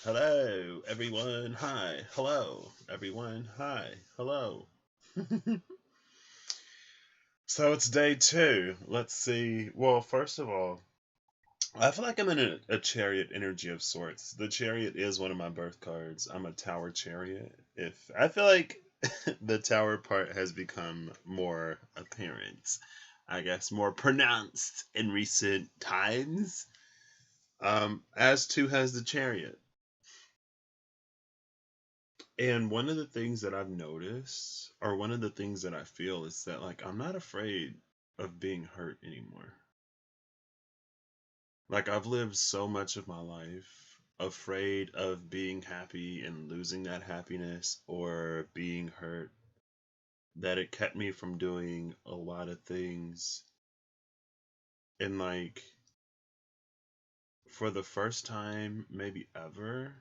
Hello, everyone. Hi. Hello, everyone. Hi. Hello. So it's day two. Let's see. Well, first of all, I feel like I'm in a chariot energy of sorts. The chariot is one of my birth cards. I'm a tower chariot. If I feel like the tower part has become more apparent, I guess more pronounced in recent times. As too has the chariot. And one of the things that I've noticed, or one of the things that I feel, is that like I'm not afraid of being hurt anymore. Like I've lived so much of my life afraid of being happy and losing that happiness or being hurt that it kept me from doing a lot of things. And like for the first time, maybe ever,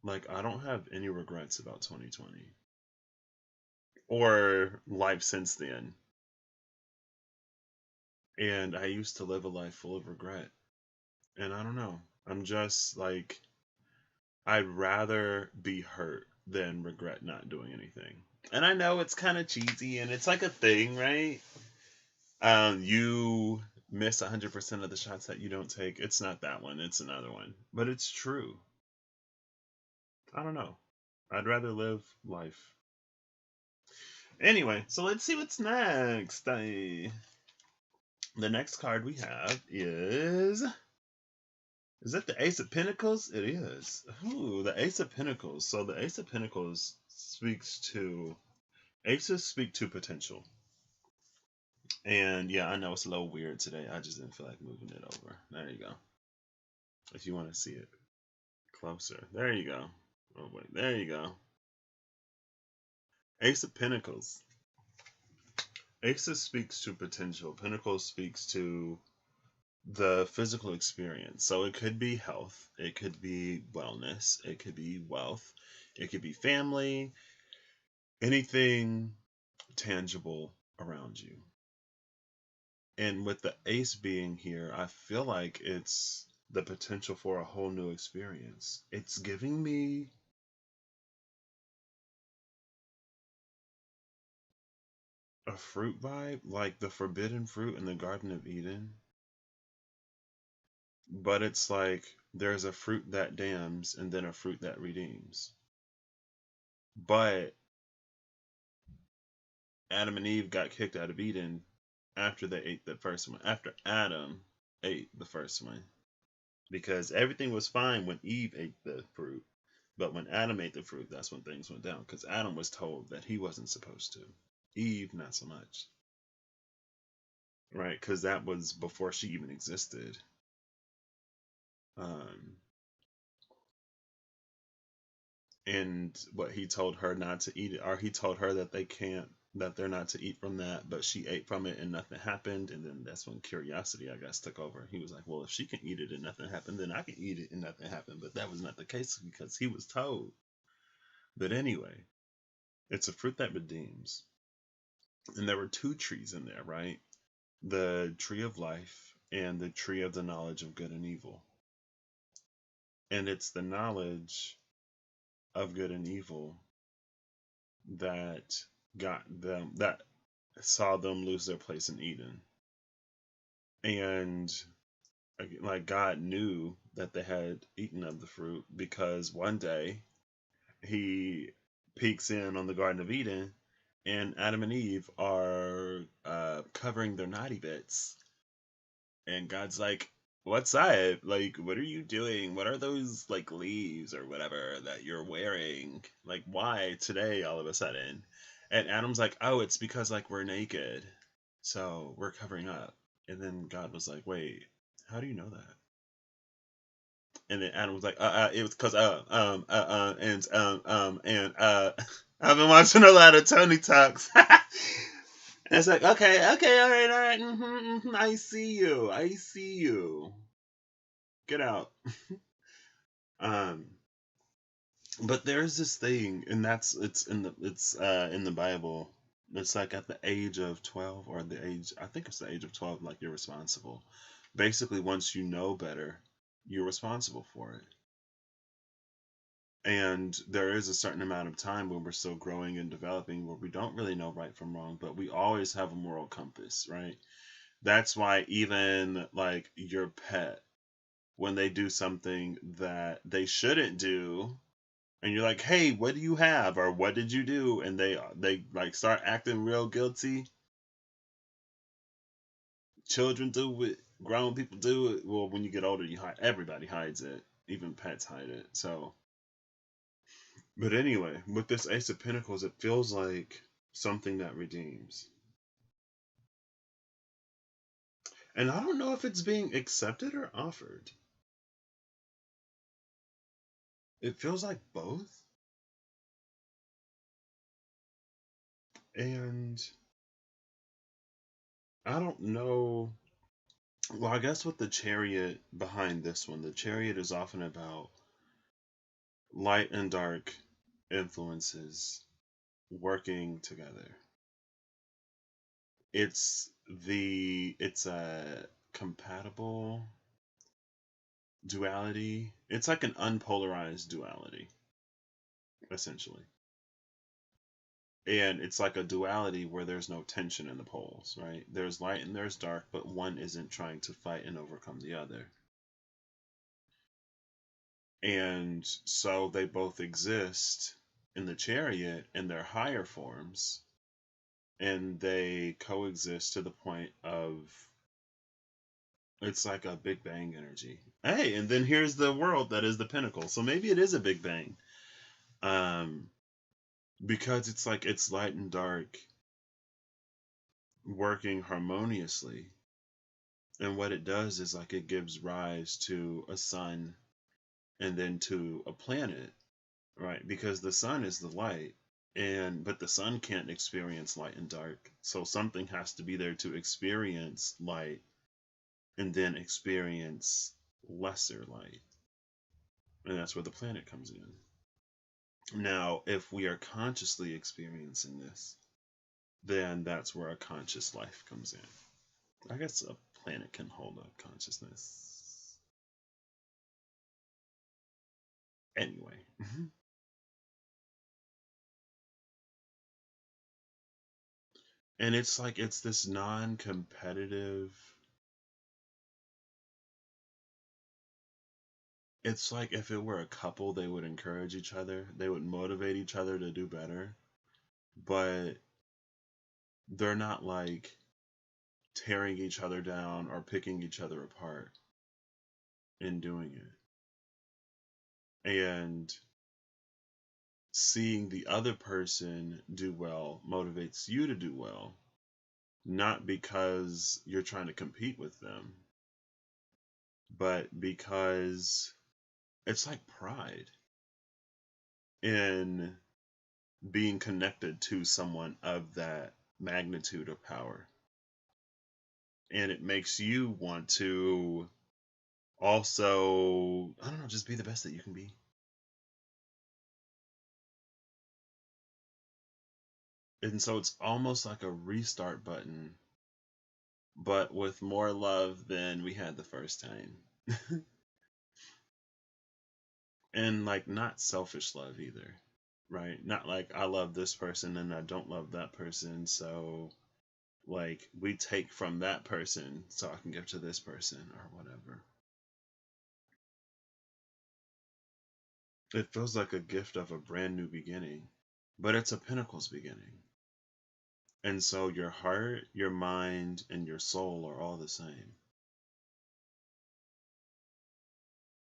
like I don't have any regrets about 2020 or life since then. And I used to live a life full of regret. And I don't know. I'm just like, I'd rather be hurt than regret not doing anything. And I know it's kind of cheesy and it's like a thing, right? You miss 100% of the shots that you don't take. It's not that one, it's another one. But it's true. I don't know. I'd rather live life. Anyway, so let's see what's next. The next card we have is that the Ace of Pentacles? It is. Ooh, the Ace of Pentacles. So the Ace of Pentacles speaks to aces speak to potential. And yeah, I know it's a little weird today. I just didn't feel like moving it over. There you go. If you want to see it closer. There you go. Oh wait, there you go. Ace of Pentacles. Aces speaks to potential. Pentacles speaks to the physical experience. So it could be health, it could be wellness, it could be wealth, it could be family, anything tangible around you. And with the ace being here, I feel like it's the potential for a whole new experience. It's giving me a fruit vibe, like the forbidden fruit in the Garden of Eden. But it's like there's a fruit that damns and then a fruit that redeems. But Adam and Eve got kicked out of Eden after they ate the first one, after Adam ate the first one. Because everything was fine when Eve ate the fruit. But when Adam ate the fruit, that's when things went down. Because Adam was told that he wasn't supposed to. Eve, not so much. Right? Because that was before she even existed. Um, and what he told her not to eat it, or he told her that they can't, that they're not to eat from that, but she ate from it and nothing happened. And then that's when curiosity, I guess, took over. He was like, well, if she can eat it and nothing happened, then I can eat it and nothing happened. But that was not the case because he was told. But anyway, it's a fruit that redeems. And there were two trees in there, right? The tree of life and the tree of the knowledge of good and evil. And it's the knowledge of good and evil that got them, that saw them lose their place in Eden. And like God knew that they had eaten of the fruit because one day he peeks in on the Garden of Eden and Adam and Eve are covering their naughty bits. And God's like, what's up? Like, what are you doing? What are those like leaves or whatever that you're wearing? Like, why today all of a sudden? And Adam's like, oh, it's because like we're naked. So we're covering up. And then God was like, wait, how do you know that? And then Adam was like, it was because and I've been watching a lot of Tony Talks. And it's like, okay, all right, I see you. Get out. Um, but there's this thing, and it's in the Bible. It's like at the age of 12 or the age, I think it's the age of 12, like you're responsible. Basically, once you know better, you're responsible for it. And there is a certain amount of time when we're still growing and developing where we don't really know right from wrong, but we always have a moral compass, right? That's why even like your pet, when they do something that they shouldn't do, and you're like, "Hey, what do you have?" or "What did you do?" and they like start acting real guilty. Children do it, grown people do it. Well, when you get older, you hide. Everybody hides it. Even pets hide it. So, but anyway, with this Ace of Pentacles, it feels like something that redeems. And I don't know if it's being accepted or offered. It feels like both. And I don't know. Well, I guess with the Chariot behind this one, the Chariot is often about light and dark influences working together. It's a compatible duality. It's like an unpolarized duality, essentially. And it's like a duality where there's no tension in the poles, right? There's light and there's dark, but one isn't trying to fight and overcome the other. And so they both exist in the Chariot in their higher forms, and they coexist to the point of it's like a Big Bang energy. Hey, and then here's the world that is the pinnacle. So maybe it is a Big Bang. Um, because it's like it's light and dark working harmoniously. And what it does is like it gives rise to a sun and then to a planet, right? Because the sun is the light, and but the sun can't experience light and dark. So something has to be there to experience light and then experience lesser light. And that's where the planet comes in. Now, if we are consciously experiencing this, then that's where a conscious life comes in. I guess a planet can hold a consciousness. Anyway. And it's like it's this non competitive. It's like if it were a couple, they would encourage each other, they would motivate each other to do better. But they're not like tearing each other down or picking each other apart in doing it. And seeing the other person do well motivates you to do well, not because you're trying to compete with them, but because it's like pride in being connected to someone of that magnitude of power. And it makes you want to also, I don't know, just be the best that you can be. And so it's almost like a restart button, but with more love than we had the first time. And like not selfish love either, right? Not like I love this person and I don't love that person, so like we take from that person so I can give to this person or whatever. It feels like a gift of a brand new beginning, but it's a Pentacles beginning. And so your heart, your mind, and your soul are all the same.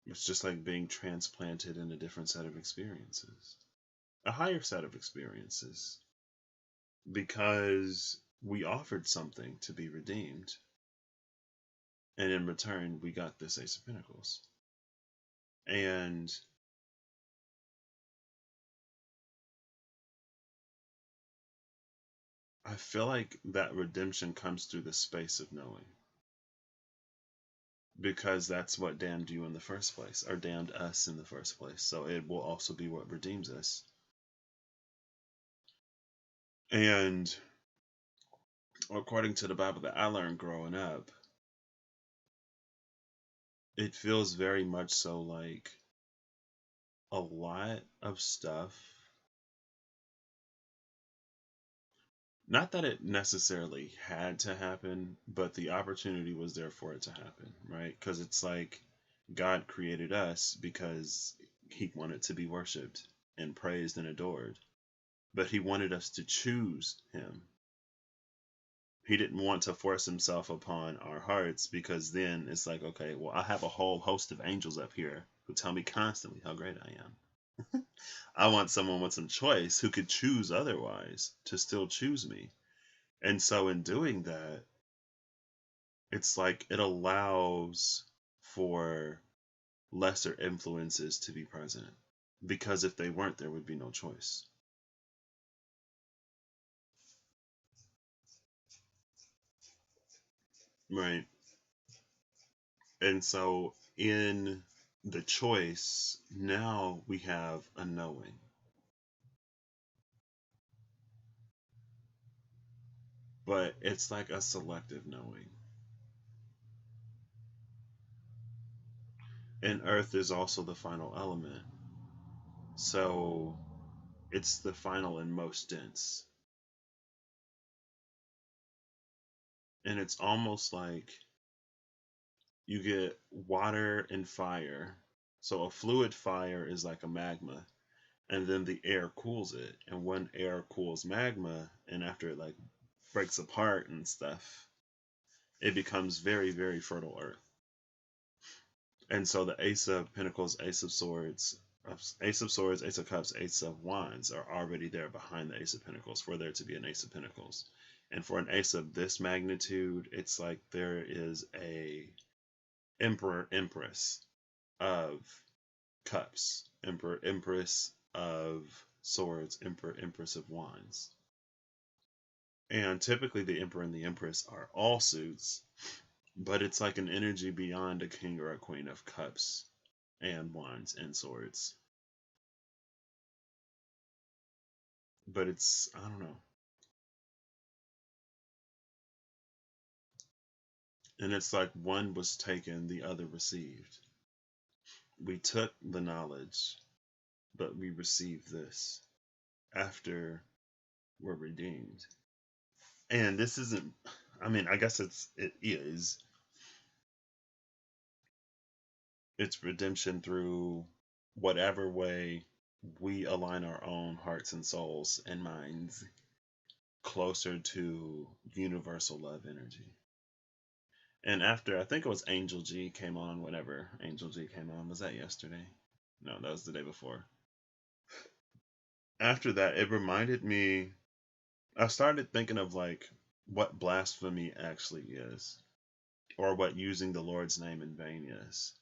It's just like being transplanted in a different set of experiences, a higher set of experiences, because we offered something to be redeemed. And in return, we got this Ace of Pentacles. And I feel like that redemption comes through the space of knowing. Because that's what damned you in the first place, or damned us in the first place. So it will also be what redeems us. And according to the Bible that I learned growing up, it feels very much so like a lot of stuff, not that it necessarily had to happen, but the opportunity was there for it to happen, right? Because it's like God created us because he wanted to be worshiped and praised and adored, but he wanted us to choose him. He didn't want to force himself upon our hearts, because then it's like, okay, well, I have a whole host of angels up here who tell me constantly how great I am. I want someone with some choice who could choose otherwise to still choose me. And so in doing that, it's like it allows for lesser influences to be present. Because if they weren't, there would be no choice. Right. And so in the choice, now we have a knowing. But it's like a selective knowing. And earth is also the final element. So it's the final and most dense. And it's almost like you get water and fire. So a fluid fire is like a magma, and then the air cools it. And when air cools magma, and after it like breaks apart and stuff, it becomes very, very fertile earth. And so the Ace of Pentacles, Ace of Swords, Ace of Cups, Ace of Wands are already there behind the Ace of Pentacles for there to be an Ace of Pentacles. And for an ace of this magnitude, it's like there is a Emperor, Empress of Cups, Emperor, Empress of Swords, Emperor, Empress of Wands. And typically the Emperor and the Empress are all suits, but it's like an energy beyond a king or a queen of cups and wands and swords. But it's, I don't know. And it's like one was taken, the other received. We took the knowledge, but we received this after we're redeemed. And this isn't, I mean, I guess it is. It's redemption through whatever way we align our own hearts and souls and minds closer to universal love energy. And after, I think it was Angel G came on, whenever Angel G came on. Was that yesterday? No, that was the day before. After that, it reminded me, I started thinking of like what blasphemy actually is, or what using the Lord's name in vain is.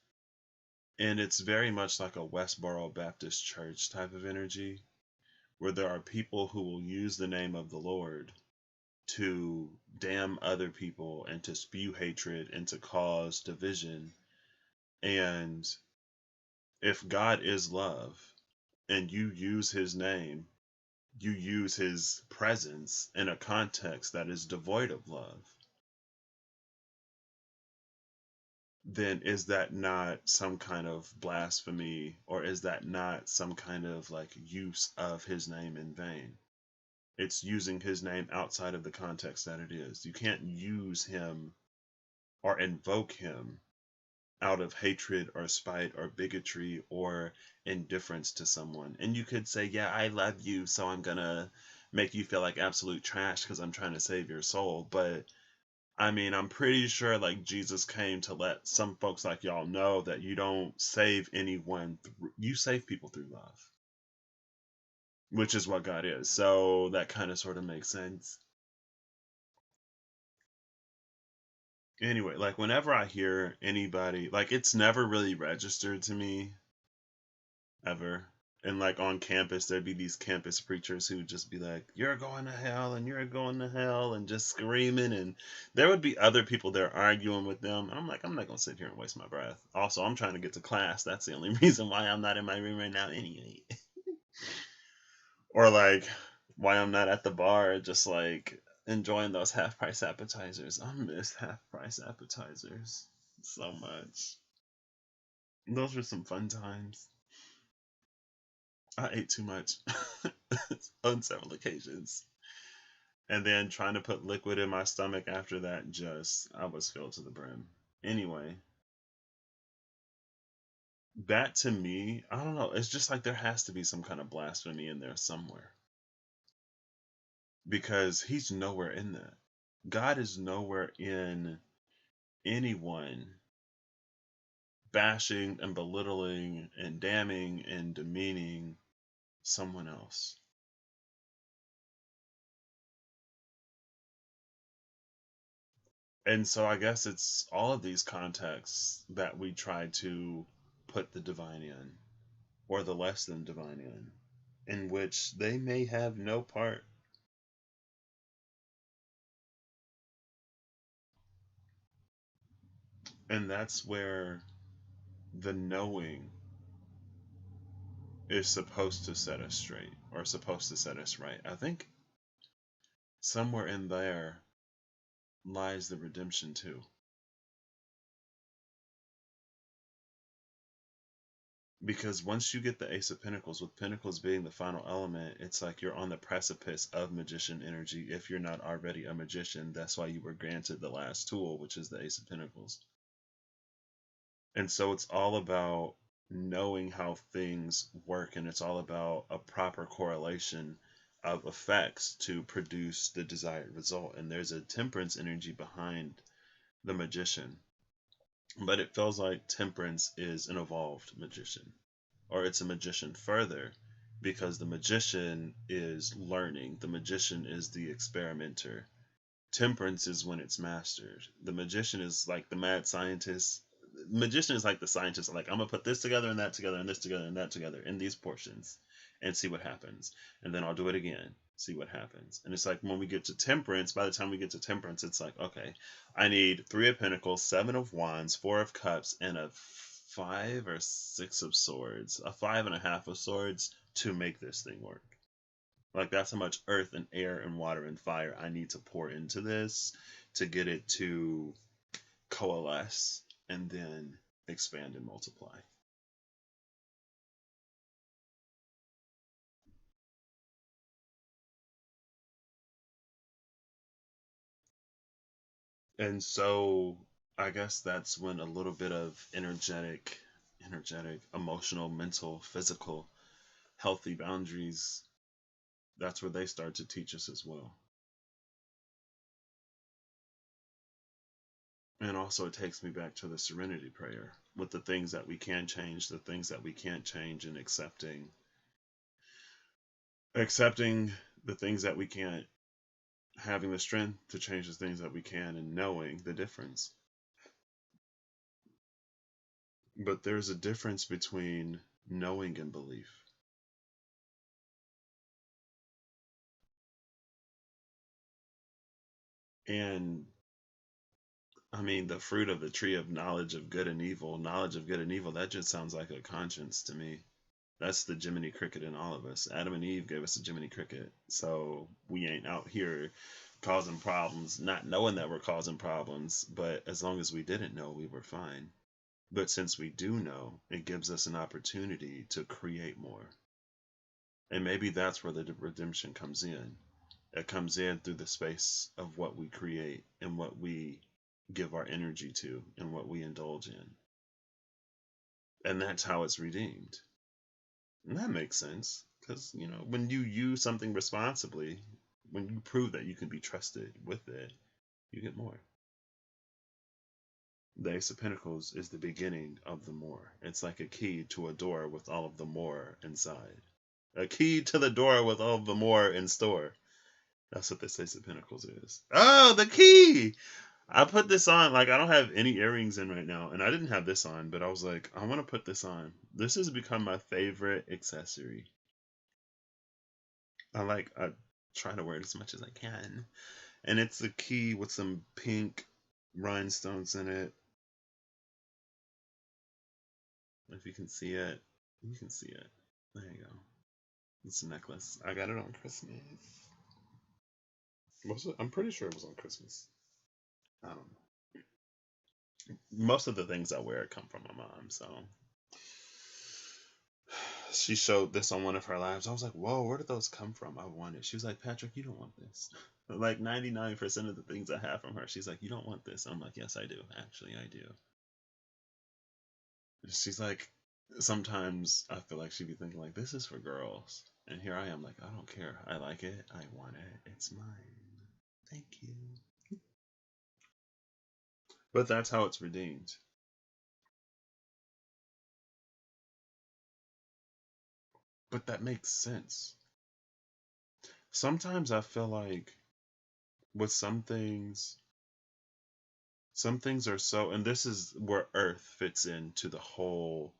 And it's very much like a Westboro Baptist Church type of energy, where there are people who will use the name of the Lord to damn other people and to spew hatred and to cause division. And if God is love and you use his name, you use his presence in a context that is devoid of love, then is that not some kind of blasphemy, or is that not some kind of like use of his name in vain? It's using his name outside of the context that it is. You can't use him or invoke him out of hatred or spite or bigotry or indifference to someone. And you could say, yeah, I love you, so I'm gonna make you feel like absolute trash because I'm trying to save your soul. But I mean, I'm pretty sure like Jesus came to let some folks like y'all know that you don't save anyone, you save people through love, which is what God is. So that kind of sort of makes sense. Anyway, like whenever I hear anybody, like it's never really registered to me ever. And like on campus, there'd be these campus preachers who would just be like, "You're going to hell, and you're going to hell," and just screaming. And there would be other people there arguing with them. I'm like, I'm not gonna sit here and waste my breath. Also, I'm trying to get to class. That's the only reason why I'm not in my room right now, anyway. Or like, why I'm not at the bar, just like enjoying those half price appetizers. I miss half price appetizers so much. Those were some fun times. I ate too much on several occasions. And then trying to put liquid in my stomach after that, just, I was filled to the brim. Anyway, that to me, I don't know, it's just like there has to be some kind of blasphemy in there somewhere. Because he's nowhere in that. God is nowhere in anyone bashing and belittling and damning and demeaning someone else. And so I guess it's all of these contexts that we try to put the divine in, or the less than divine in which they may have no part. And that's where the knowing is supposed to set us straight, or supposed to set us right. I think somewhere in there lies the redemption too. Because once you get the Ace of Pentacles, with Pentacles being the final element, it's like you're on the precipice of magician energy if you're not already a magician. That's why you were granted the last tool, which is the Ace of Pentacles. And so it's all about knowing how things work, and it's all about a proper correlation of effects to produce the desired result. And there's a temperance energy behind the magician, but it feels like temperance is an evolved magician, or it's a magician further, because the magician is learning, the magician is the experimenter. Temperance is when it's mastered. The magician is like the mad scientist. Magician is like the scientist, like, I'm gonna put this together and that together and this together and that together in these portions and see what happens. And then I'll do it again, see what happens. And it's like when we get to temperance, by the time we get to temperance, it's like, okay, I need 3 of Pentacles, 7 of Wands, 4 of Cups, and a 5 or 6 of Swords, a 5.5 of Swords to make this thing work. Like, that's how much earth and air and water and fire I need to pour into this to get it to coalesce and then expand and multiply. And so I guess that's when a little bit of energetic, emotional, mental, physical, healthy boundaries, that's where they start to teach us as well. And also, it takes me back to the serenity prayer with the things that we can change, the things that we can't change, and accepting the things that we can't, having the strength to change the things that we can, and knowing the difference. But there's a difference between knowing and belief. And I mean, the fruit of the tree of knowledge of good and evil, that just sounds like a conscience to me. That's the Jiminy Cricket in all of us. Adam and Eve gave us a Jiminy Cricket. So we ain't out here causing problems, not knowing that we're causing problems. But as long as we didn't know, we were fine. But since we do know, it gives us an opportunity to create more. And maybe that's where the redemption comes in. It comes in through the space of what we create and what we give our energy to and what we indulge in. And that's how it's redeemed. And that makes sense because, when you use something responsibly, when you prove that you can be trusted with it, you get more. The Ace of Pentacles is the beginning of the more. It's like a key to a door with all of the more inside. A key to the door with all of the more in store. That's what this Ace of Pentacles is. Oh, the key! I put this on, like, I don't have any earrings in right now, and I didn't have this on, but I was like, I want to put this on. This has become my favorite accessory. I try to wear it as much as I can. And it's a key with some pink rhinestones in it. If you can see it, you can see it. There you go. It's a necklace. I got it on Christmas. Was it? I'm pretty sure it was on Christmas. I don't know. Most of the things I wear come from my mom, so she showed this on one of her lives. I was like, whoa, where did those come from? I want it. She was like, Patrick, you don't want this. Like 99% of the things I have from her, she's like, you don't want this. I'm like, yes, I do. Actually, I do. She's like, sometimes I feel like she'd be thinking like, this is for girls. And here I am like, I don't care. I like it. I want it. It's mine. Thank you. But that's how it's redeemed. But that makes sense. Sometimes I feel like with some things are so, and this is where earth fits into the whole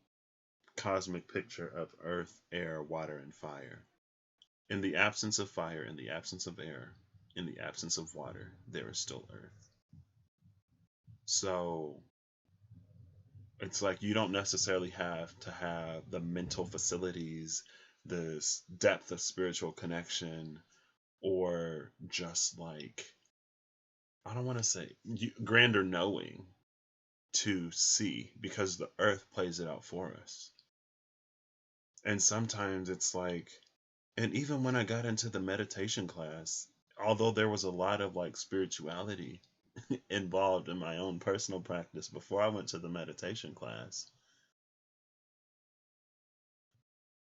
cosmic picture of earth, air, water, and fire. In the absence of fire, in the absence of air, in the absence of water, there is still earth. So it's like you don't necessarily have to have the mental facilities, this depth of spiritual connection, or just like, I don't want to say grander knowing to see, because the earth plays it out for us. And sometimes it's like, and even when I got into the meditation class, although there was a lot of like spirituality involved in my own personal practice before I went to the meditation class,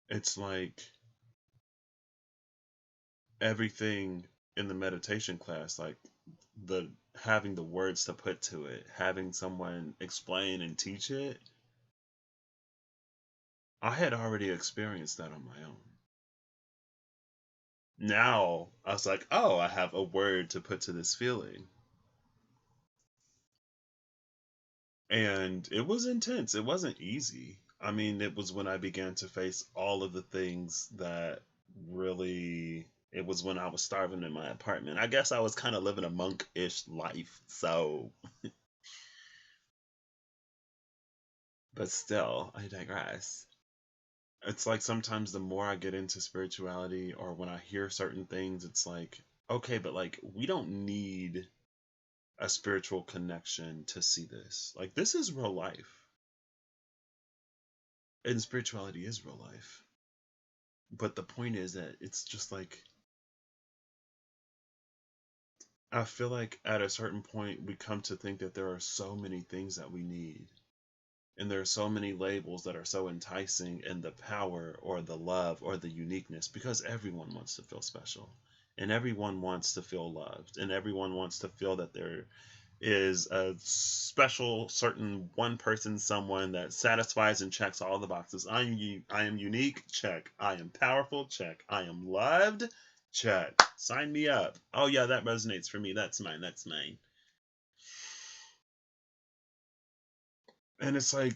it's like everything in the meditation class, like the having the words to put to it, having someone explain and teach it, I had already experienced that on my own. Now I was like, oh, I have a word to put to this feeling. And it was intense. It wasn't easy. I mean, it was when I began to face all of the things that really, it was when I was starving in my apartment. I guess I was kind of living a monk-ish life. So, but still, I digress. It's like sometimes the more I get into spirituality or when I hear certain things, it's like, okay, but like we don't need a spiritual connection to see this. Like this is real life. And spirituality is real life. But the point is that it's just like, I feel like at a certain point we come to think that there are so many things that we need. And there are so many labels that are so enticing in the power or the love or the uniqueness, because everyone wants to feel special. And everyone wants to feel loved. And everyone wants to feel that there is a special certain one person, someone that satisfies and checks all the boxes. I am unique, check. I am powerful, check. I am loved, check. Sign me up. Oh yeah, that resonates for me. That's mine. That's mine. And it's like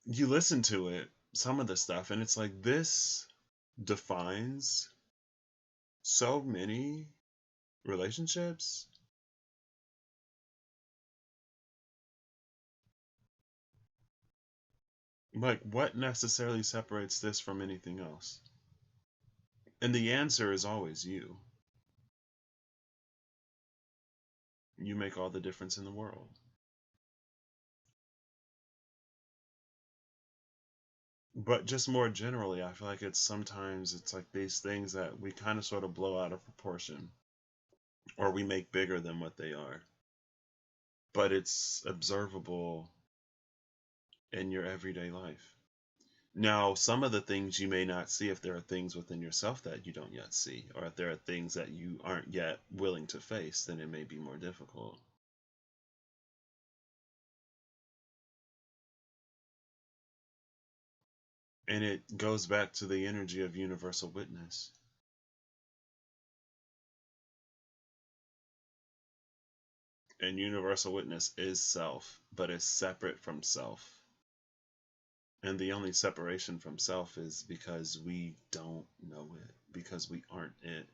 you listen to it, some of the stuff, and it's like this defines so many relationships. Like, what necessarily separates this from anything else? And the answer is always you. You make all the difference in the world. But just more generally, I feel like it's like these things that we kind of sort of blow out of proportion or we make bigger than what they are. But it's observable in your everyday life. Now, some of the things you may not see if there are things within yourself that you don't yet see, or if there are things that you aren't yet willing to face, then it may be more difficult. And it goes back to the energy of universal witness. And universal witness is self, but is separate from self. And the only separation from self is because we don't know it, because we aren't it.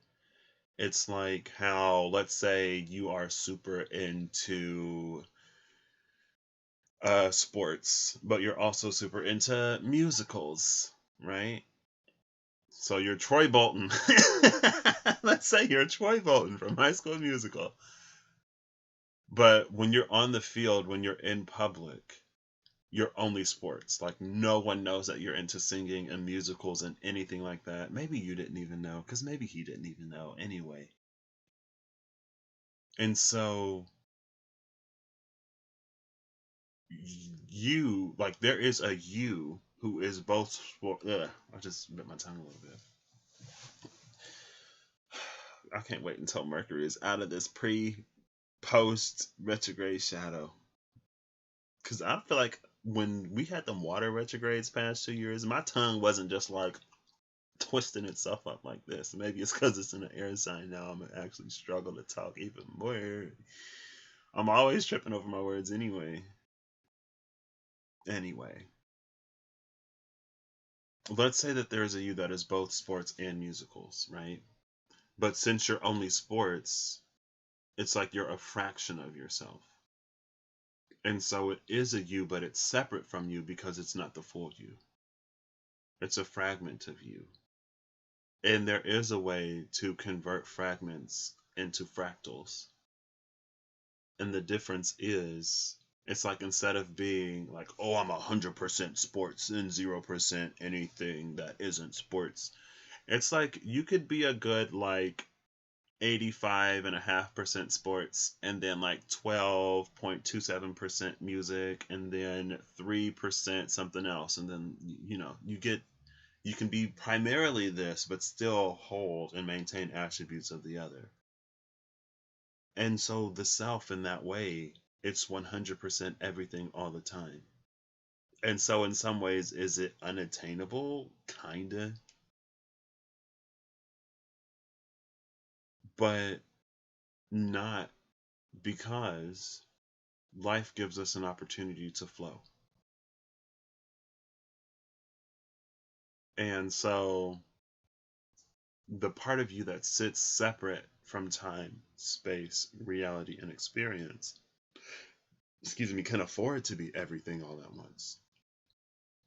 It's like how, let's say you are super into sports, but you're also super into musicals, right? So you're Troy Bolton. Let's say you're Troy Bolton from High School Musical. But when you're on the field, when you're in public, your only sports. Like no one knows that you're into singing and musicals and anything like that. Maybe you didn't even know, because maybe he didn't even know anyway. And so you, like, there is a you who is both sport. Ugh, I just bit my tongue a little bit. I can't wait until Mercury is out of this post retrograde shadow. Because I feel like when we had them water retrogrades past 2 years, my tongue wasn't just like twisting itself up like this. Maybe it's because it's in an air sign now. I'm gonna actually struggle to talk even more. I'm always tripping over my words anyway. Anyway, let's say that there's a you that is both sports and musicals, right? But since you're only sports, it's like you're a fraction of yourself. And so it is a you, but it's separate from you because it's not the full you. It's a fragment of you. And there is a way to convert fragments into fractals. And the difference is, it's like instead of being like, oh, I'm 100% sports and 0% anything that isn't sports, it's like you could be a good like 85.5% sports and then like 12.27% music and then 3% something else. And then, you can be primarily this, but still hold and maintain attributes of the other. And so the self in that way, it's 100% everything all the time. And so in some ways, is it unattainable? Kinda. But not, because life gives us an opportunity to flow. And so the part of you that sits separate from time, space, reality, and experience, can afford to be everything all at once.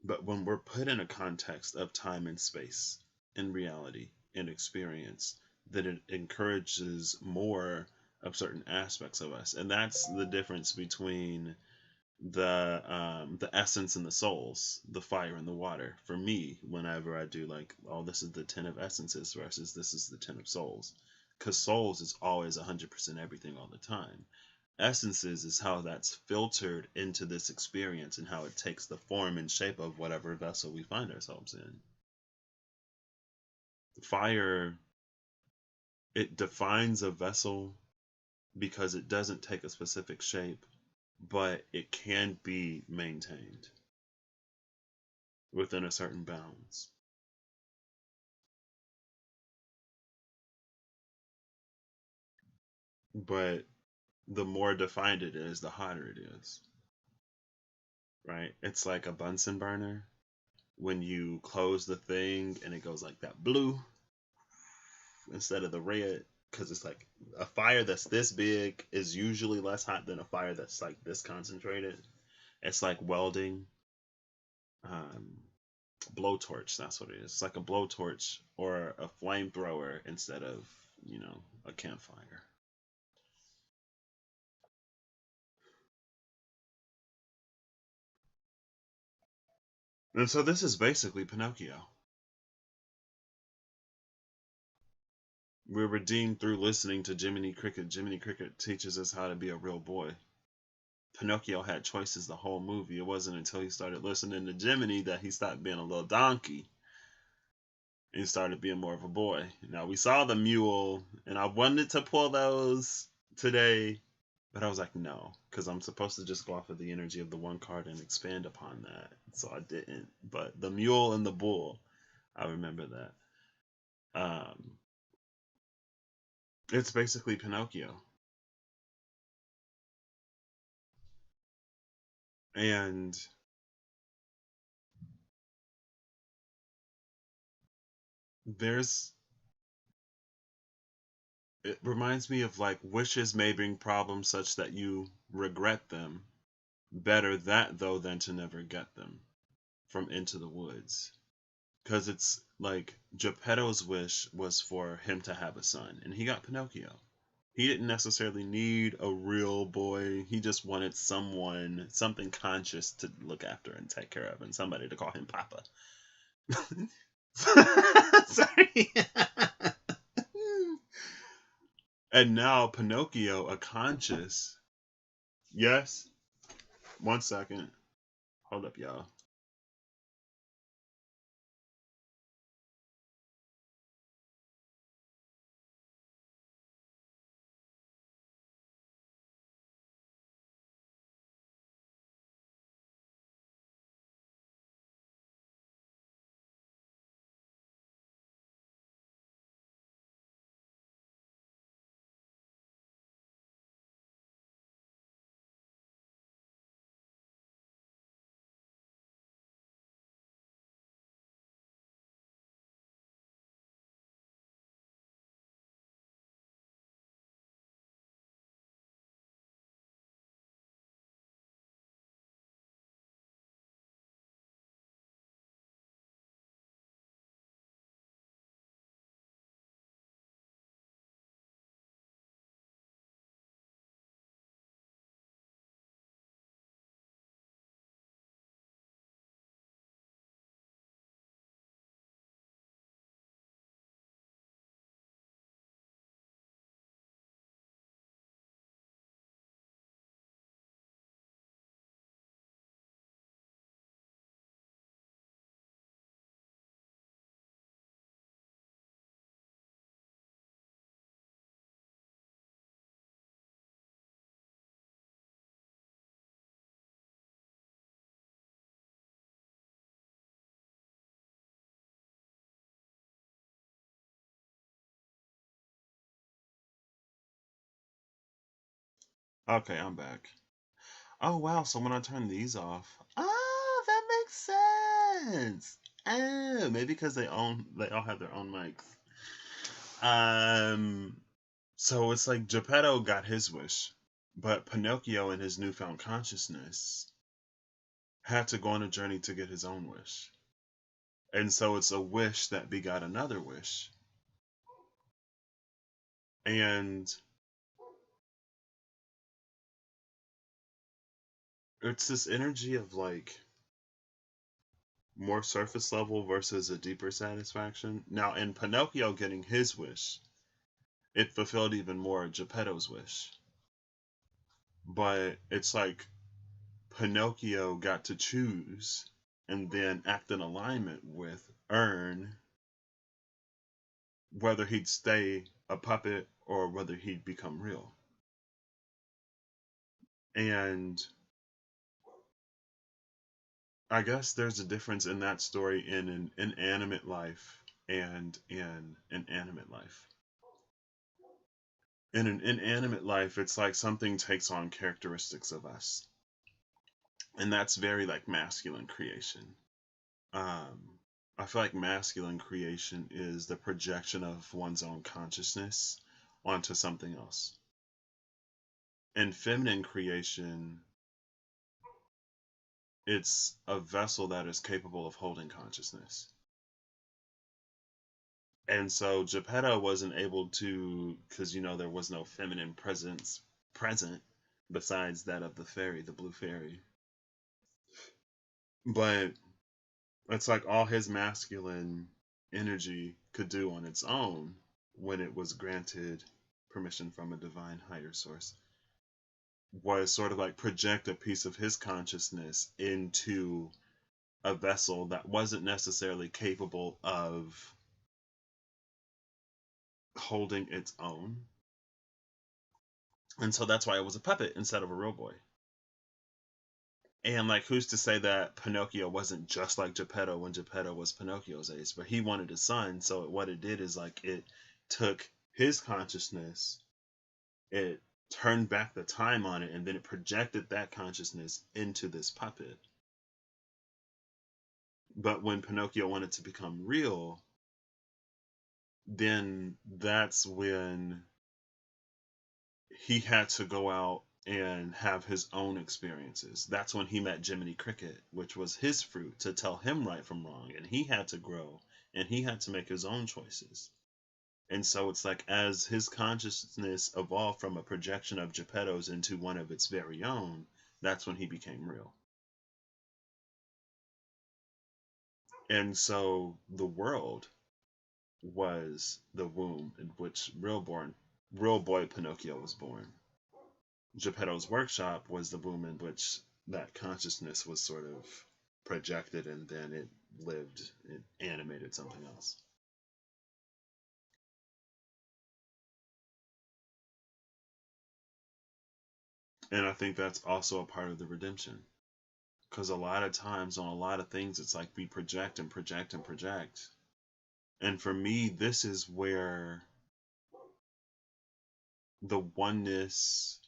But when we're put in a context of time and space and reality and experience, that it encourages more of certain aspects of us. And that's the difference between the essence and the souls, the fire and the water. For me, whenever I do like, oh, this is the 10 of essences versus this is the 10 of souls. Because souls is always 100% everything all the time. Essences is how that's filtered into this experience and how it takes the form and shape of whatever vessel we find ourselves in. Fire, it defines a vessel because it doesn't take a specific shape, but it can be maintained within a certain bounds. But the more defined it is, the hotter it is. Right? It's like a Bunsen burner. When you close the thing and it goes like that blue instead of the red, because it's like a fire that's this big is usually less hot than a fire that's like this concentrated. It's like welding. Um, Blowtorch, that's what it is. It's like a blowtorch or a flamethrower instead of, a campfire. And so this is basically Pinocchio. We're redeemed through listening to Jiminy Cricket. Jiminy Cricket teaches us how to be a real boy. Pinocchio had choices the whole movie. It wasn't until he started listening to Jiminy that he stopped being a little donkey and started being more of a boy. Now, we saw the mule, and I wanted to pull those today, but I was like, no, because I'm supposed to just go off of the energy of the one card and expand upon that. So I didn't. But the mule and the bull, I remember that. It's basically Pinocchio. And there's it reminds me of like wishes may bring problems such that you regret them. Better that though than to never get them from Into the Woods. Because it's like Geppetto's wish was for him to have a son, and he got Pinocchio. He didn't necessarily need a real boy. He just wanted something conscious to look after and take care of, and somebody to call him Papa. Sorry. And now Pinocchio, a conscious. Yes. 1 second. Hold up, y'all. Okay, I'm back. Oh wow, so when I turn these off, oh, that makes sense. Oh, maybe because they all have their own mics. Um, so it's like Geppetto got his wish, but Pinocchio in his newfound consciousness had to go on a journey to get his own wish. And so it's a wish that begot another wish. And it's this energy of like more surface level versus a deeper satisfaction. Now, in Pinocchio getting his wish, it fulfilled even more Geppetto's wish. But it's like Pinocchio got to choose and then act in alignment with, earn whether he'd stay a puppet or whether he'd become real. And I guess there's a difference in that story in an inanimate life and in an animate life. In an inanimate life, it's like something takes on characteristics of us. And that's very like masculine creation. I feel like masculine creation is the projection of one's own consciousness onto something else. And feminine creation, it's a vessel that is capable of holding consciousness. And so Geppetto wasn't able to, because there was no feminine presence present besides that of the fairy, the blue fairy. But it's like all his masculine energy could do on its own when it was granted permission from a divine higher source was sort of like project a piece of his consciousness into a vessel that wasn't necessarily capable of holding its own. And so that's why it was a puppet instead of a real boy. And like, who's to say that Pinocchio wasn't just like Geppetto when Geppetto was Pinocchio's age? But he wanted a son, so what it did is like it took his consciousness, it turned back the time on it, and then it projected that consciousness into this puppet. But when Pinocchio wanted to become real, then that's when he had to go out and have his own experiences. That's when he met Jiminy Cricket, which was his fruit to tell him right from wrong. And he had to grow and he had to make his own choices. And so it's like as his consciousness evolved from a projection of Geppetto's into one of its very own, that's when he became real. And so the world was the womb in which real boy Pinocchio was born. Geppetto's workshop was the womb in which that consciousness was sort of projected, and then it lived, it animated something else. And I think that's also a part of the redemption. Because a lot of times on a lot of things, it's like we project and project and project. And for me, this is where the oneness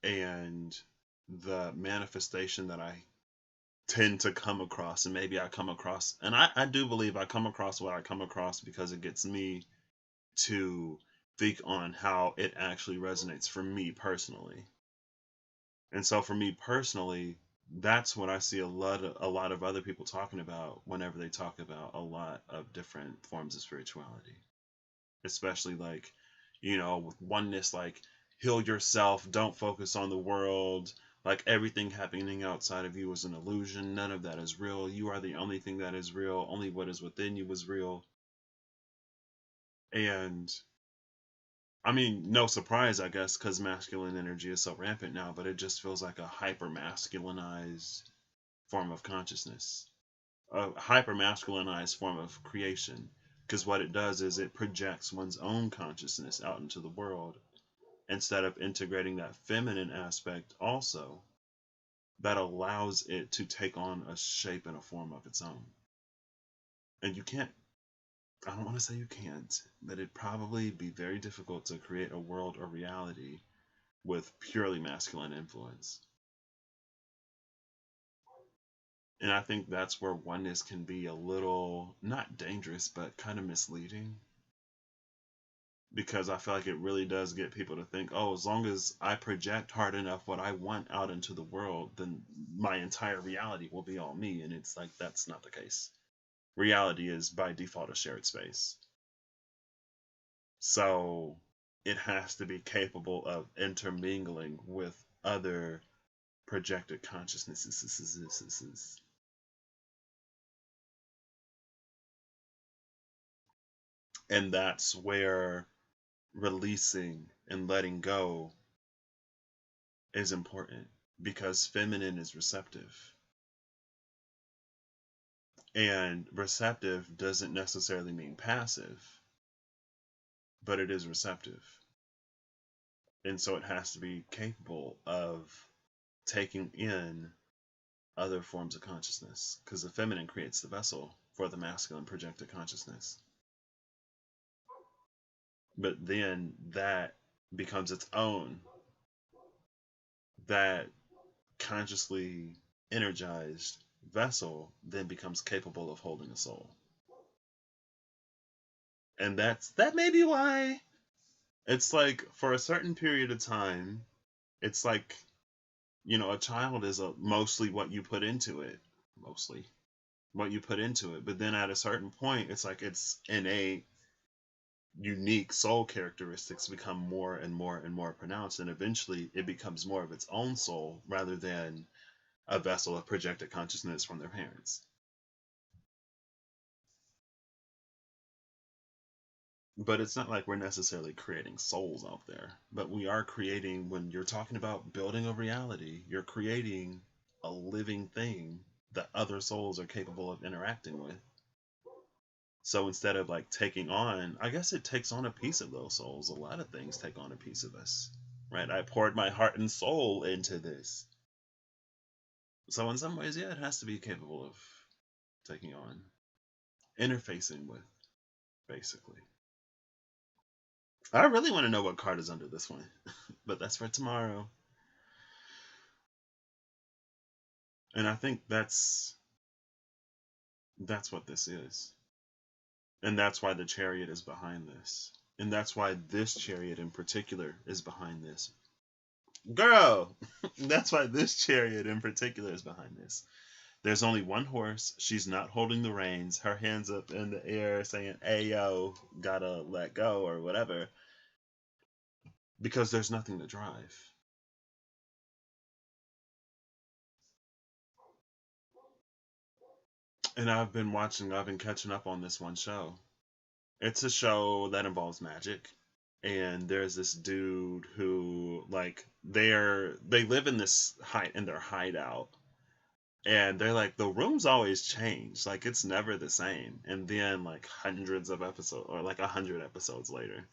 and the manifestation that I tend to come across, and maybe I come across, and I do believe I come across what I come across because it gets me to think on how it actually resonates for me personally. And so for me personally, that's what I see a lot of other people talking about whenever they talk about a lot of different forms of spirituality. Especially like, with oneness, like heal yourself, don't focus on the world, like everything happening outside of you is an illusion, none of that is real. You are the only thing that is real, only what is within you is real. And I mean, no surprise, I guess, because masculine energy is so rampant now, but it just feels like a hyper masculinized form of consciousness, a hyper masculinized form of creation. Because what it does is it projects one's own consciousness out into the world instead of integrating that feminine aspect also, that allows it to take on a shape and a form of its own. And you can't, I don't want to say you can't, but it'd probably be very difficult to create a world or reality with purely masculine influence. And I think that's where oneness can be a little, not dangerous, but kind of misleading. Because I feel like it really does get people to think, oh, as long as I project hard enough what I want out into the world, then my entire reality will be all me. And it's like, that's not the case. Reality is by default a shared space. So it has to be capable of intermingling with other projected consciousnesses. And that's where releasing and letting go is important, because feminine is receptive. And receptive doesn't necessarily mean passive, but it is receptive. And so it has to be capable of taking in other forms of consciousness, because the feminine creates the vessel for the masculine projected consciousness. But then that becomes its own, that consciously energized vessel then becomes capable of holding a soul. And that may be why it's like for a certain period of time, it's like, a child is mostly what you put into it. Mostly what you put into it. But then at a certain point, it's like its innate, unique soul characteristics become more and more and more pronounced. And eventually it becomes more of its own soul rather than a vessel of projected consciousness from their parents. But it's not like we're necessarily creating souls out there. But we are creating, when you're talking about building a reality, you're creating a living thing that other souls are capable of interacting with. So instead of like taking on, I guess it takes on a piece of those souls. A lot of things take on a piece of us, right? I poured my heart and soul into this. So in some ways, yeah, it has to be capable of taking on, interfacing with, basically. I really want to know what card is under this one, but that's for tomorrow. And I think that's what this is. And that's why the Chariot is behind this. And that's why this Chariot in particular is behind this. Girl! That's why this Chariot in particular is behind this. There's only one horse. She's not holding the reins. Her hands up in the air saying, "Hey, yo, gotta let go," or whatever, because there's nothing to drive. And I've been catching up on this one show. It's a show that involves magic. And there's this dude who, like, they live in in their hideout, and they're like, the rooms always change, like it's never the same. And then, like, hundreds of episodes, or like 100 episodes later,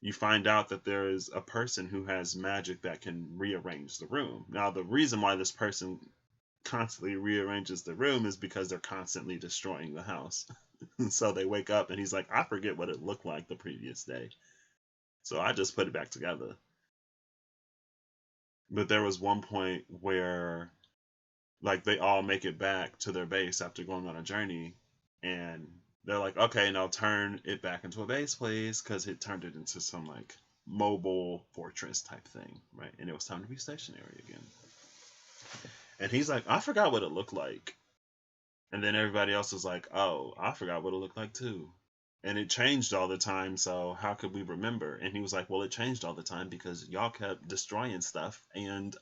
you find out that there is a person who has magic that can rearrange the room. Now, the reason why this person constantly rearranges the room is because they're constantly destroying the house. So they wake up and he's like, I forget what it looked like the previous day, so I just put it back together. But there was one point where, like, they all make it back to their base after going on a journey, and they're like, okay, now turn it back into a base, please, because it turned it into some, like, mobile fortress type thing, right? And it was time to be stationary again. And he's like, I forgot what it looked like. And then everybody else was like, oh, I forgot what it looked like too. And it changed all the time, so how could we remember? And he was like, well, it changed all the time because y'all kept destroying stuff, and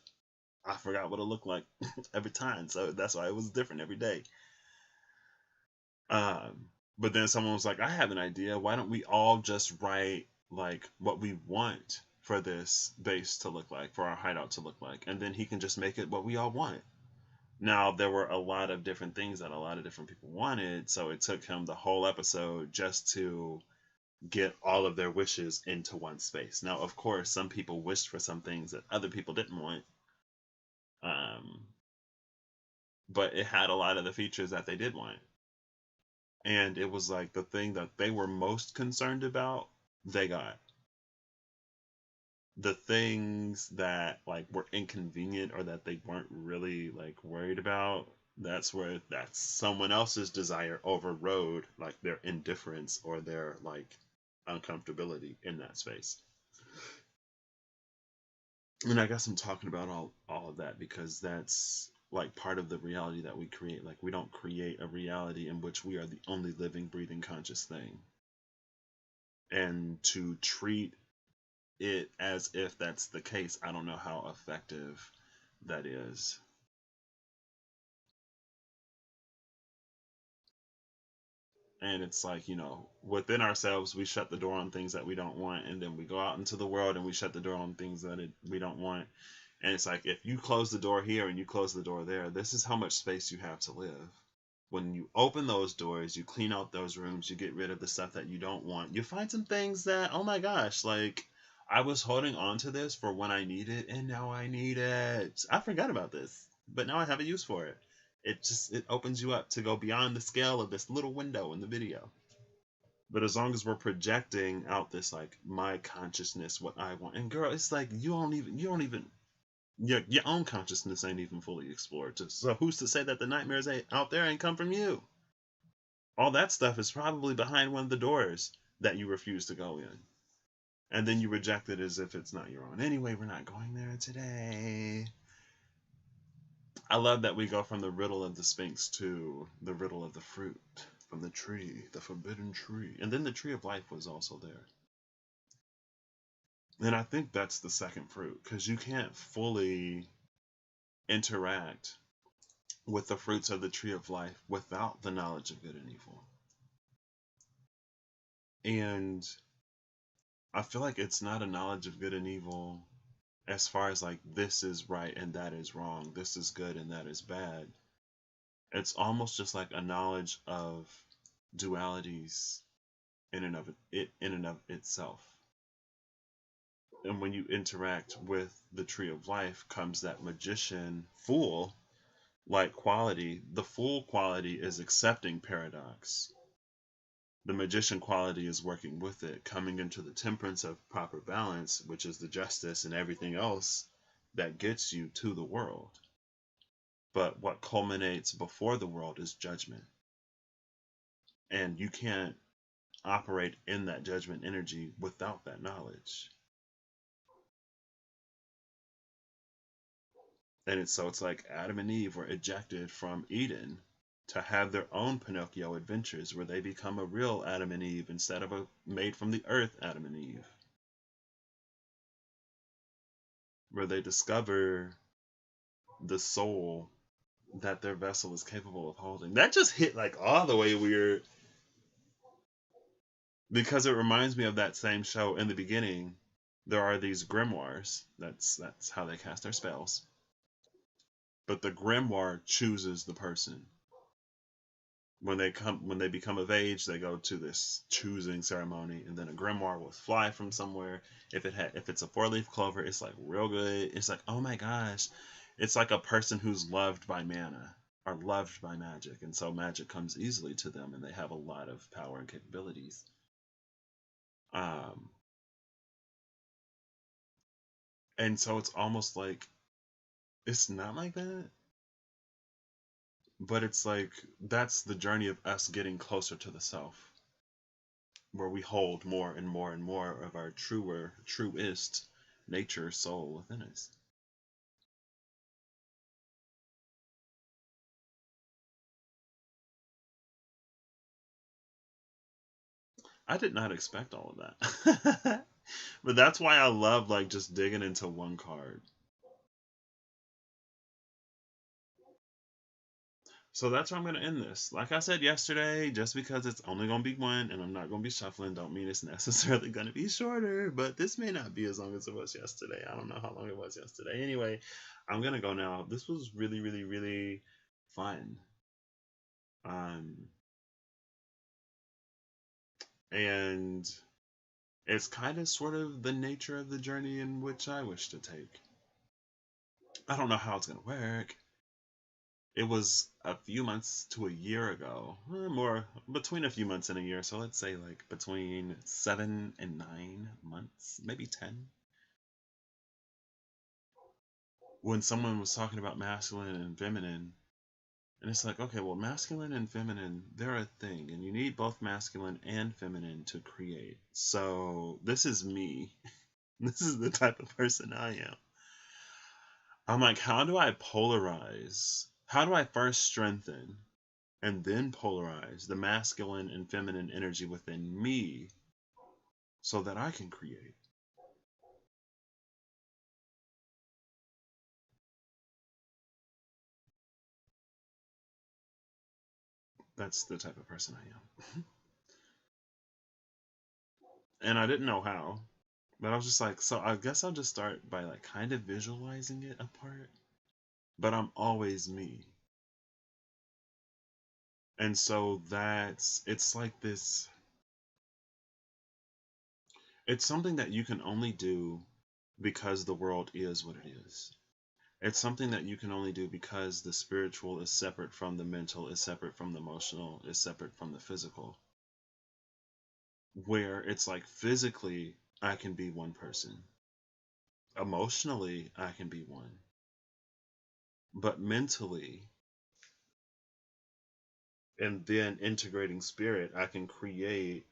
I forgot what it looked like every time. So that's why it was different every day. But then someone was like, I have an idea. Why don't we all just write, like, what we want for this base to look like, for our hideout to look like, and then he can just make it what we all want. Now, there were a lot of different things that a lot of different people wanted, so it took him the whole episode just to get all of their wishes into one space. Now, of course, some people wished for some things that other people didn't want, but it had a lot of the features that they did want. And it was like the thing that they were most concerned about, they got. The things that, like, were inconvenient or that they weren't really, like, worried about, that's where someone else's desire overrode, like, their indifference or their, like, uncomfortability in that space. And I guess I'm talking about all of that because that's, like, part of the reality that we create. Like, we don't create a reality in which we are the only living, breathing, conscious thing. And to treat it as if that's the case, I don't know how effective that is. And it's like, within ourselves, we shut the door on things that we don't want, and then we go out into the world and we shut the door on things that we don't want. And it's like, if you close the door here and you close the door there, this is how much space you have to live. When you open those doors, you clean out those rooms, you get rid of the stuff that you don't want, you find some things that, oh my gosh, like, I was holding on to this for when I need it, and now I need it. I forgot about this, but now I have a use for it. It opens you up to go beyond the scale of this little window in the video. But as long as we're projecting out this, like, my consciousness, what I want, and girl, it's like you don't even your own consciousness ain't even fully explored. So who's to say that the nightmares out there ain't come from you? All that stuff is probably behind one of the doors that you refuse to go in. And then you reject it as if it's not your own. Anyway, we're not going there today. I love that we go from the riddle of the Sphinx to the riddle of the fruit from the tree, the forbidden tree. And then the tree of life was also there. And I think that's the second fruit, because you can't fully interact with the fruits of the tree of life without the knowledge of good and evil. And I feel like it's not a knowledge of good and evil as far as, like, this is right and that is wrong, this is good and that is bad. It's almost just like a knowledge of dualities in and of itself. And when you interact with the tree of life comes that magician fool like quality. The fool quality is accepting paradox. The magician quality is working with it, coming into the temperance of proper balance, which is the justice and everything else that gets you to the world. But what culminates before the world is judgment. And you can't operate in that judgment energy without that knowledge. And it's like Adam and Eve were ejected from Eden to have their own Pinocchio adventures where they become a real Adam and Eve instead of a made from the earth Adam and Eve, where they discover the soul that their vessel is capable of holding. That just hit like all the way weird because it reminds me of that same show. In the beginning, there are these grimoires. That's how they cast their spells. But the grimoire chooses the person. When they become of age, they go to this choosing ceremony, and then a grimoire will fly from somewhere. If it's a 4-leaf clover, it's like real good. It's like, oh my gosh, it's like a person who's loved by mana or loved by magic, and so magic comes easily to them, and they have a lot of power and capabilities. And so it's almost like it's not like that, but it's like that's the journey of us getting closer to the self, where we hold more and more and more of our truest nature, soul within us. I did not expect all of that. But that's why I love like just digging into one card. So that's where I'm gonna end this. Like I said yesterday, just because it's only gonna be one and I'm not gonna be shuffling, don't mean it's necessarily gonna be shorter. But this may not be as long as it was yesterday. I don't know how long it was yesterday. Anyway, I'm gonna go now. This was really, really, really fun. Um, and it's kind of sort of the nature of the journey in which I wish to take. I don't know how it's gonna work. It was a few months to a year ago, more between a few months and a year. So let's say like between 7 and 9 months, maybe 10. When someone was talking about masculine and feminine, and it's like, okay, well, masculine and feminine, they're a thing, and you need both masculine and feminine to create. So this is me. This is the type of person I am. I'm like, how do I polarize? How do I first strengthen and then polarize the masculine and feminine energy within me so that I can create? That's the type of person I am. And I didn't know how, but I was just like, so I guess I'll just start by like kind of visualizing it apart. But I'm always me. And so it's like this, it's something that you can only do because the world is what it is. It's something that you can only do because the spiritual is separate from the mental, is separate from the emotional, is separate from the physical. Where it's like physically, I can be one person. Emotionally, I can be one. But mentally, and then integrating spirit, I can create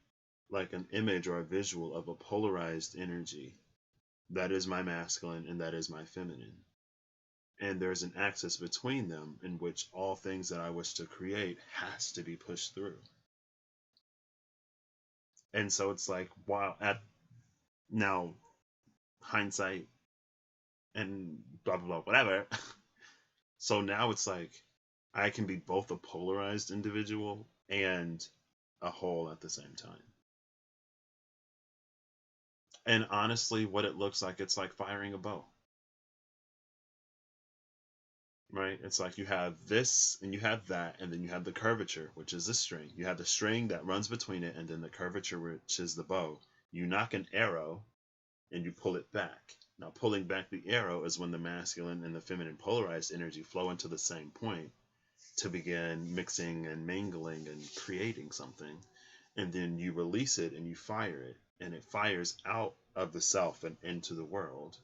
like an image or a visual of a polarized energy that is my masculine and that is my feminine. And there's an axis between them in which all things that I wish to create has to be pushed through. And so it's like, wow, at now hindsight and blah blah blah whatever. So now it's like I can be both a polarized individual and a whole at the same time. And honestly, what it looks like, it's like firing a bow. Right? It's like you have this and you have that, and then you have the curvature, which is the string. You have the string that runs between it, and then the curvature, which is the bow. You knock an arrow and you pull it back. Now, pulling back the arrow is when the masculine and the feminine polarized energy flow into the same point to begin mixing and mingling and creating something. And then you release it and you fire it, and it fires out of the self and into the world,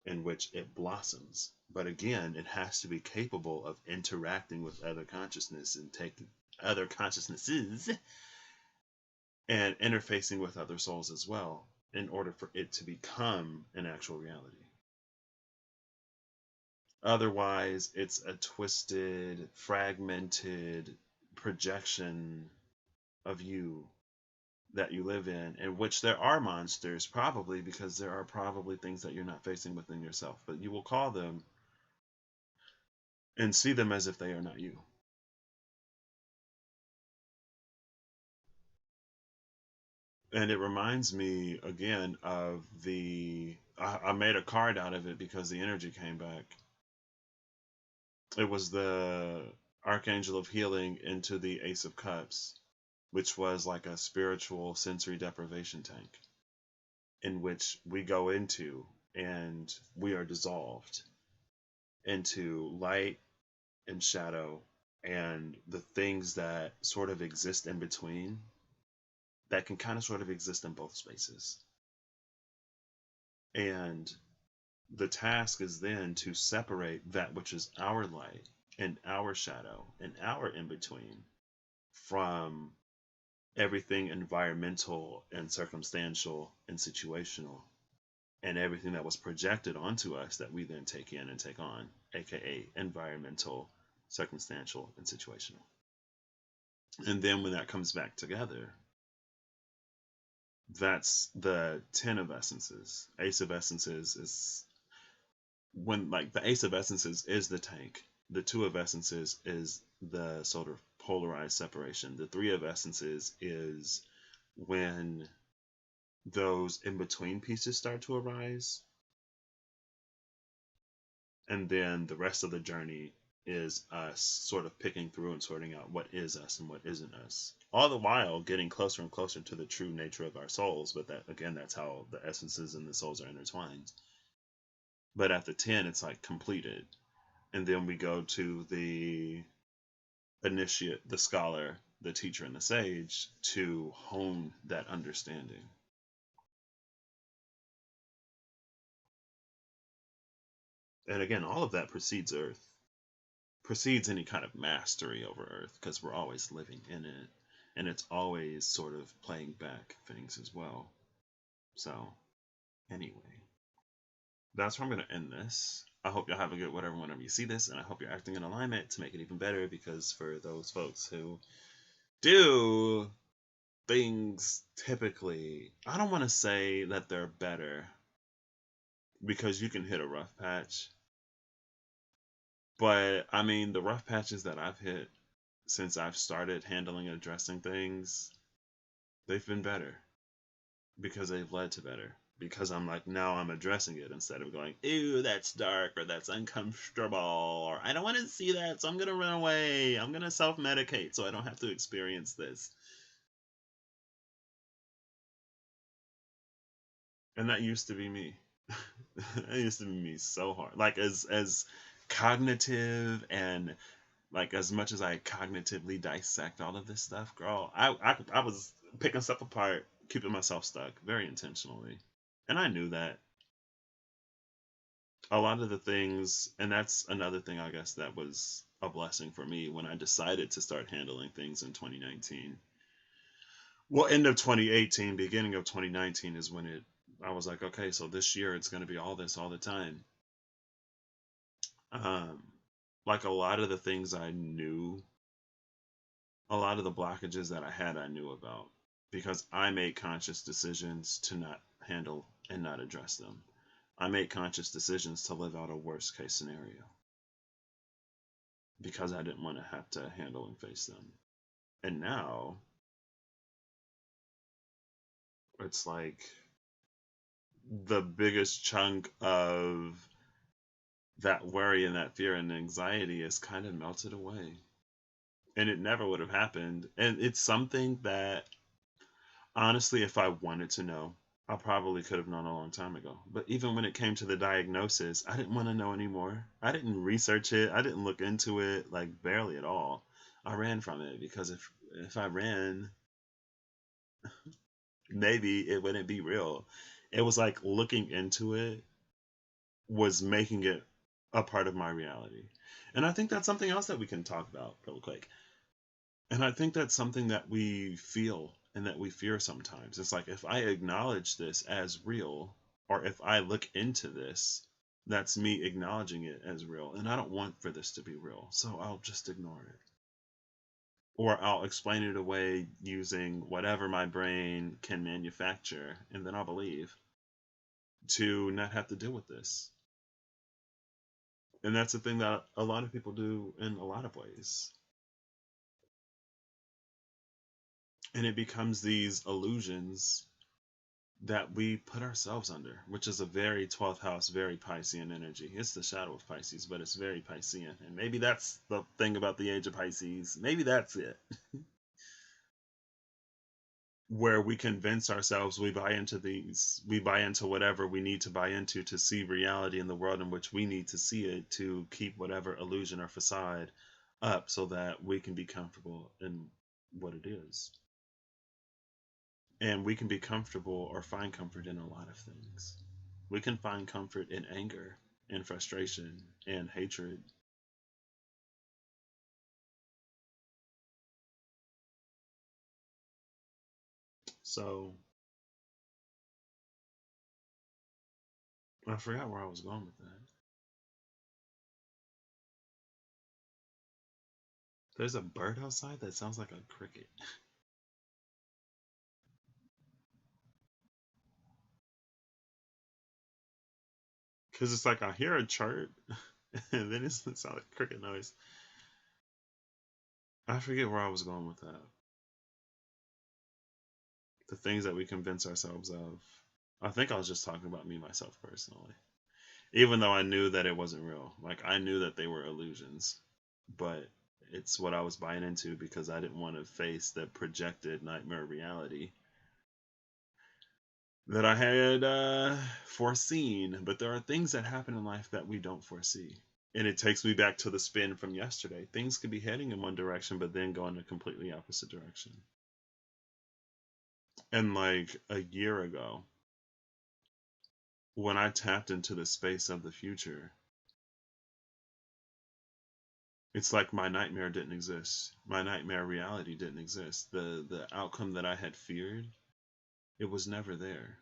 in which it blossoms. But again, it has to be capable of interacting with other consciousness and taking other consciousnesses and interfacing with other souls as well in order for it to become an actual reality. Otherwise, it's a twisted, fragmented projection of you that you live in which there are monsters, probably because there are probably things that you're not facing within yourself, but you will call them and see them as if they are not you. And it reminds me again of I made a card out of it because the energy came back. It was the Archangel of Healing into the Ace of Cups, which was like a spiritual sensory deprivation tank in which we go into and we are dissolved into light and shadow and the things that sort of exist in between that can kind of sort of exist in both spaces. And the task is then to separate that which is our light and our shadow and our in between from everything environmental and circumstantial and situational and everything that was projected onto us that we then take in and take on, aka environmental, circumstantial, and situational. And then when that comes back together, that's the 10 of essences. Ace of essences is when, like, the Ace of essences is the tank. The 2 of essences is the sort of polarized separation. The 3 of essences is when those in between pieces start to arise. And then the rest of the journey is us sort of picking through and sorting out what is us and what isn't us. All the while getting closer and closer to the true nature of our souls. But that, again, that's how the essences and the souls are intertwined. But at the 10, it's like completed. And then we go to the initiate, the scholar, the teacher, and the sage to hone that understanding. And again, all of that precedes Earth, precedes any kind of mastery over Earth, because we're always living in it. And it's always sort of playing back things as well. So, anyway, that's where I'm going to end this. I hope y'all have a good whatever whenever you see this, and I hope you're acting in alignment to make it even better, because for those folks who do things typically, I don't want to say that they're better, because you can hit a rough patch. But I mean, the rough patches that I've hit since I've started handling and addressing things, they've been better because they've led to better. Because I'm like, now I'm addressing it instead of going, ew, that's dark, or that's uncomfortable, or I don't want to see that, so I'm going to run away. I'm going to self-medicate so I don't have to experience this. And that used to be me. That used to be me so hard. Like, as cognitive and like as much as I cognitively dissect all of this stuff, girl, I was picking stuff apart, keeping myself stuck very intentionally. And I knew that a lot of the things, and that's another thing I guess that was a blessing for me when I decided to start handling things in 2019. Well, end of 2018, beginning of 2019 is when I was like, okay, so this year it's going to be all this all the time. Um, like a lot of the things I knew, a lot of the blockages that I knew about because I made conscious decisions to not handle and not address them. I made conscious decisions to live out a worst case scenario because I didn't want to have to handle and face them. And now it's like the biggest chunk of that worry and that fear and anxiety is kind of melted away. And it never would have happened. And it's something that, honestly, if I wanted to know, I probably could have known a long time ago. But even when it came to the diagnosis, I didn't want to know anymore. I didn't research it. I didn't look into it, like, barely at all. I ran from it because if I ran, maybe it wouldn't be real. It was like looking into it was making it a part of my reality. And I think that's something else that we can talk about real quick. And I think that's something that we feel and that we fear sometimes. It's like if I acknowledge this as real, or if I look into this, That's me acknowledging it as real. And I don't want for this to be real, so I'll just ignore it. Or I'll explain it away using whatever my brain can manufacture, and then I'll believe to not have to deal with this. And that's the thing that a lot of people do in a lot of ways. And it becomes these illusions that we put ourselves under, which is a very 12th house, very Piscean energy. It's the shadow of Pisces, but it's very Piscean. And maybe that's the thing about the age of Pisces. Maybe that's it. Where we convince ourselves we buy into whatever we need to buy into to see reality in the world in which we need to see it, to keep whatever illusion or facade up so that we can be comfortable in what it is. And we can be comfortable or find comfort in a lot of things. We can find comfort in anger and frustration and hatred. So I forgot where I was going with that. There's a bird outside that sounds like a cricket. Because it's like I hear a chirp and then it sounds like cricket noise. I forget where I was going with that. The things that we convince ourselves of. I think I was just talking about me, myself, personally. Even though I knew that it wasn't real. Like, I knew that they were illusions. But it's what I was buying into because I didn't want to face the projected nightmare reality that I had foreseen. But there are things that happen in life that we don't foresee. And it takes me back to the spin from yesterday. Things could be heading in one direction, but then go in a completely opposite direction. And like a year ago, when I tapped into the space of the future, it's like my nightmare didn't exist. My nightmare reality didn't exist. The outcome that I had feared, it was never there.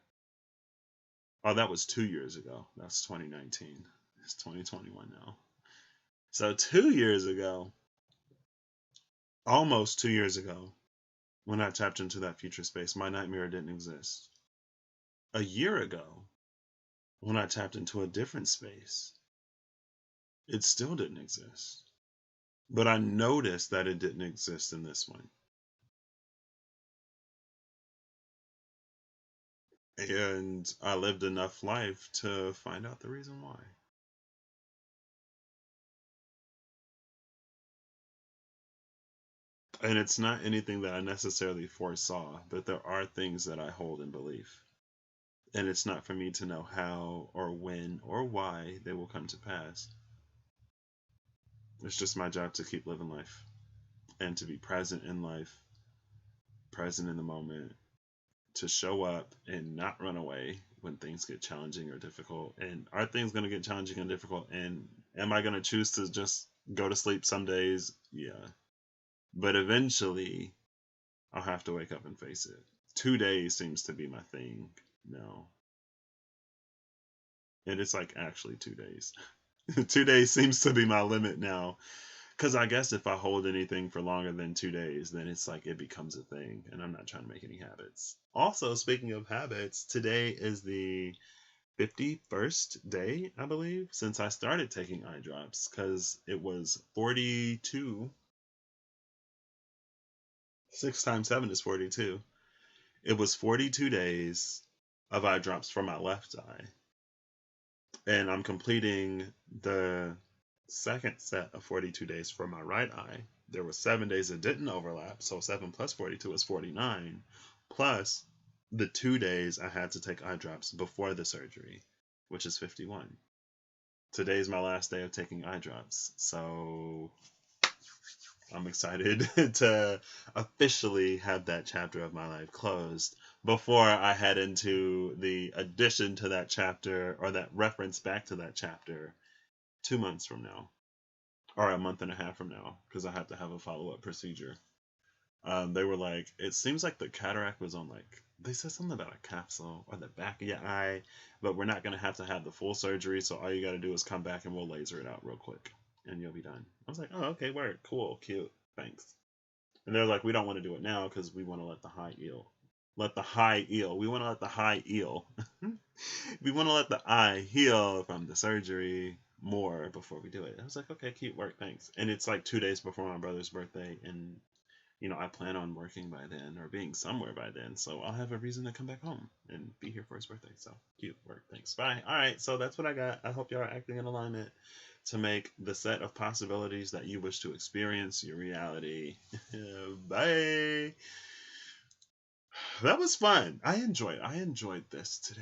Oh, that was 2 years ago. That's 2019. It's 2021 now. So 2 years ago, almost 2 years ago, when I tapped into that future space, my nightmare didn't exist. A year ago, when I tapped into a different space, it still didn't exist. But I noticed that it didn't exist in this one. And I lived enough life to find out the reason why. And it's not anything that I necessarily foresaw, but there are things that I hold in belief. And it's not for me to know how or when or why they will come to pass. It's just my job to keep living life and to be present in life, present in the moment, to show up and not run away when things get challenging or difficult. And are things going to get challenging and difficult? And am I going to choose to just go to sleep some days? Yeah. But eventually, I'll have to wake up and face it. 2 days seems to be my thing now. And it's like actually 2 days. 2 days seems to be my limit now. Because I guess if I hold anything for longer than 2 days, then it's like it becomes a thing. And I'm not trying to make any habits. Also, speaking of habits, today is the 51st day, I believe, since I started taking eye drops. Because it was 42. 6 times 7 is 42. It was 42 days of eye drops for my left eye. And I'm completing the second set of 42 days for my right eye. There were 7 days that didn't overlap, so 7 plus 42 is 49, plus the 2 days I had to take eye drops before the surgery, which is 51. Today's my last day of taking eye drops, so I'm excited to officially have that chapter of my life closed before I head into the addition to that chapter or that reference back to that chapter 2 months from now, or a month and a half from now, because I have to have a follow-up procedure. They were like, it seems like the cataract was on like they said something about a capsule or the back of your eye, but we're not going to have the full surgery. So all you got to do is come back and we'll laser it out real quick and you'll be done. I was like, oh, okay, word. Cool. Cute. Thanks. And they're like, we don't want to do it now because we want to let the high heal. Let the high heal. We want to let the high heal. We want to let the eye heal from the surgery more before we do it. I was like, okay, cute work, thanks. And it's like 2 days before my brother's birthday, and I plan on working by then or being somewhere by then, so I'll have a reason to come back home and be here for his birthday. So cute work, thanks, bye. All right, so that's what I got. I hope y'all are acting in alignment to make the set of possibilities that you wish to experience your reality. Bye. That was fun. I enjoyed this today.